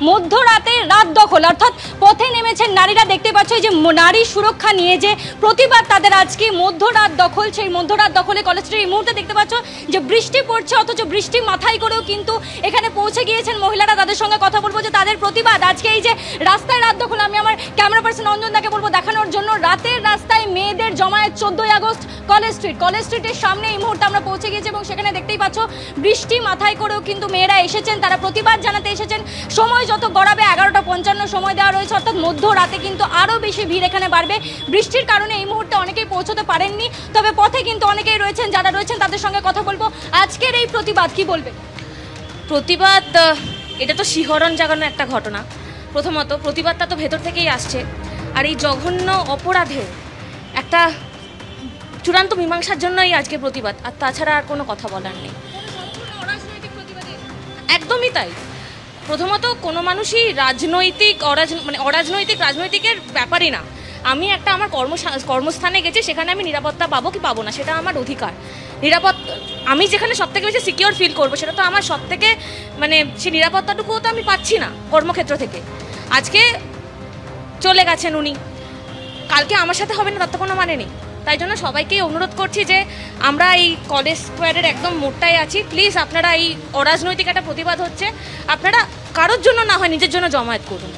মধ্যরাতে রাত দখল অর্থাৎ পথে নেমেছেন নারীরা। দেখতে পাচ্ছ যে নারী সুরক্ষা নিয়ে যে প্রতিবাদ তাদের আজকে মধ্যরাত দখল, সেই মধ্যরাত দখলে কলেজ স্ট্রিট। এই মুহূর্তে দেখতে পাচ্ছ যে বৃষ্টি পড়ছে, অথচ বৃষ্টি মাথায় করেও কিন্তু এখানে পৌঁছে গিয়েছেন মহিলারা। তাদের সঙ্গে কথা বলবো যে তাদের প্রতিবাদ আজকে এই যে রাস্তায় রাত দখল। আমি আমার ক্যামেরা পার্সন অঞ্জন দাকে বলবো দেখানোর জন্য রাতের রাস্তায় মেয়েদের জমায়েত 14ই আগস্ট কলেজ স্ট্রিটের সামনে এই মুহূর্তে আমরা পৌঁছে গিয়েছি এবং সেখানে দেখতেই পাচ্ছ বৃষ্টি মাথায় করেও কিন্তু মেয়েরা এসেছেন, তারা প্রতিবাদ জানাতে এসেছেন। সময় যত গড়াবে 11:55 সময় দেওয়া রয়েছে, অর্থাৎ মধ্যরাতে কিন্তু আরও বেশি ভিড় এখানে বাড়বে। বৃষ্টির কারণে এই মুহূর্তে অনেকেই পৌঁছতে পারেননি, তবে পথে কিন্তু অনেকেই রয়েছেন। যারা রয়েছেন তাদের সঙ্গে কথা বলবো। আজকের এই প্রতিবাদ কি বলবে? প্রতিবাদ এটা তো শিহরণ জাগানো একটা ঘটনা। প্রথমত প্রতিবাদটা তো ভেতর থেকেই আসছে, আর এই জঘন্য অপরাধের একটা চূড়ান্ত মীমাংসার জন্যই আজকে প্রতিবাদ, আর তাছাড়া আর কোনো কথা বলার নেই। একদমই তাই। প্রথমত কোনো মানুষই অরাজনৈতিক রাজনৈতিকের ব্যাপারই না। আমি একটা আমার কর্মস্থানে গেছি, সেখানে আমি নিরাপত্তা পাবো কি পাবো না সেটা আমার অধিকার। আমি যেখানে সবথেকে বেশি সিকিওর ফিল করবো সেটা তো আমার সবথেকে সেই নিরাপত্তাটুকুও তো আমি পাচ্ছি না কর্মক্ষেত্র থেকে। আজকে চলে গেছেন উনি, কালকে আমার সাথে হবে না তার তো কোনো মানে নেই। তাই জন্য সবাইকেই অনুরোধ করছি যে আমরা এই কলেজ স্কোয়ারের একদম মোড়টায় আছি। প্লিজ আপনারা এই অরাজনৈতিক একটা প্রতিবাদ হচ্ছে, আপনারা কারোর জন্য না হয় নিজের জন্য জমায়েত করুন।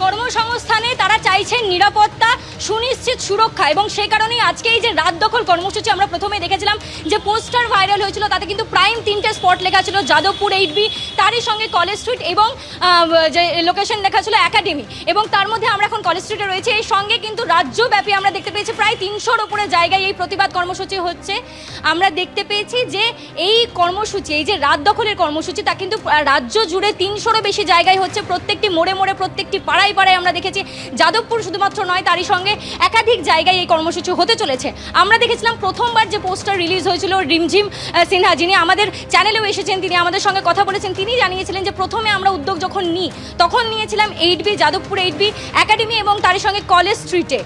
কর্মসংস্থানে তারা চাইছেন নিরাপত্তা, সুনিশ্চিত সুরক্ষা, এবং সেই কারণেই আজকে এই যে রাত দখল কর্মসূচি আমরা প্রথমে দেখেছিলাম যে পোস্টার ভাইরাল হয়েছিল, তাতে কিন্তু প্রাইম 3টে স্পট লেখা ছিল, যাদবপুর 8B, তারই সঙ্গে কলেজ স্ট্রিট এবং যে লোকেশন লেখা ছিল একাডেমি, এবং তার মধ্যে আমরা এখন কলেজ স্ট্রিটে রয়েছে। এই সঙ্গে কিন্তু রাজ্যব্যাপী আমরা দেখতে পেয়েছি প্রায় 300-র উপরে জায়গায় এই প্রতিবাদ কর্মসূচি হচ্ছে। আমরা দেখতে পেয়েছি যে এই কর্মসূচি, এই যে রাত দখলের কর্মসূচি, তা কিন্তু রাজ্য জুড়ে 300-রও বেশি জায়গায় হচ্ছে। প্রত্যেকটি মোড়ে মোড়ে, প্রত্যেকটি পাড়ায় পাড়ায় আমরা দেখেছি। যাদবপুর শুধুমাত্র নয়, তারই সঙ্গে একাধিক জায়গায় এই কর্মসূচি হতে চলেছে। আমরা দেখেছিলাম প্রথমবার যে পোস্টার রিলিজ হয়েছিল, রিমঝিম সিনহা যিনি আমাদের চ্যানেলেও এসেছেন, তিনি আমাদের সঙ্গে কথা বলেছেন। তিনি জানিয়েছিলেন যে প্রথমে আমরা উদ্যোগ যখন নিই তখন নিয়েছিলাম 8B, যাদবপুর 8B, একাডেমি এবং তারই সঙ্গে কলেজ স্ট্রিটে।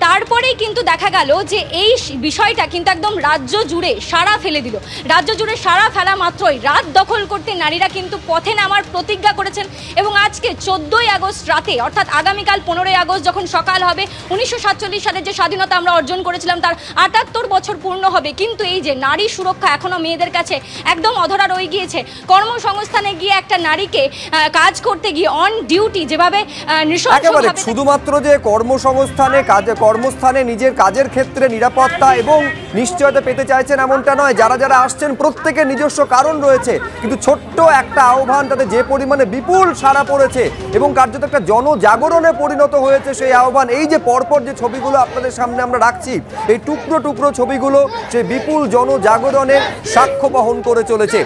তারপরেই কিন্তু দেখা গেল যে এই বিষয়টা কিন্তু একদম রাজ্য জুড়ে সাড়া ফেলে দিল। রাজ্য জুড়ে সাড়া ফেলা মাত্রই রাত দখল করতে নারীরা কিন্তু পথে নামার প্রতিজ্ঞা করেছেন, এবং আজকে 14ই আগস্ট রাতে, অর্থাৎ আগামীকাল 15ই আগস্ট যখন সকাল হবে, 1947 সালের যে স্বাধীনতা আমরা অর্জন করেছিলাম তার 78 বছর পূর্ণ হবে। কিন্তু এই যে নারী সুরক্ষা এখনও মেয়েদের কাছে একদম অধরা রয়ে গিয়েছে। কর্মসংস্থানে গিয়ে একটা নারীকে কাজ করতে গিয়ে অন ডিউটি যেভাবে নৃশংসভাবে, শুধুমাত্র যে কর্মস্থানে নিজের কাজের ক্ষেত্রে নিরাপত্তা এবং নিশ্চয়তা পেতে চাইছেন এমনটা নয়। যারা আসছেন প্রত্যেকের নিজস্ব কারণ রয়েছে, কিন্তু ছোট্ট একটা আহ্বান তাতে যে পরিমাণে বিপুল সাড়া পড়েছে এবং কার্যত একটা জনজাগরণে পরিণত হয়েছে সেই আহ্বান। এই যে পরপর যে ছবিগুলো আপনাদের সামনে আমরা রাখছি, এই টুকরো টুকরো ছবিগুলো সেই বিপুল জনজাগরণের সাক্ষ্য বহন করে চলেছে।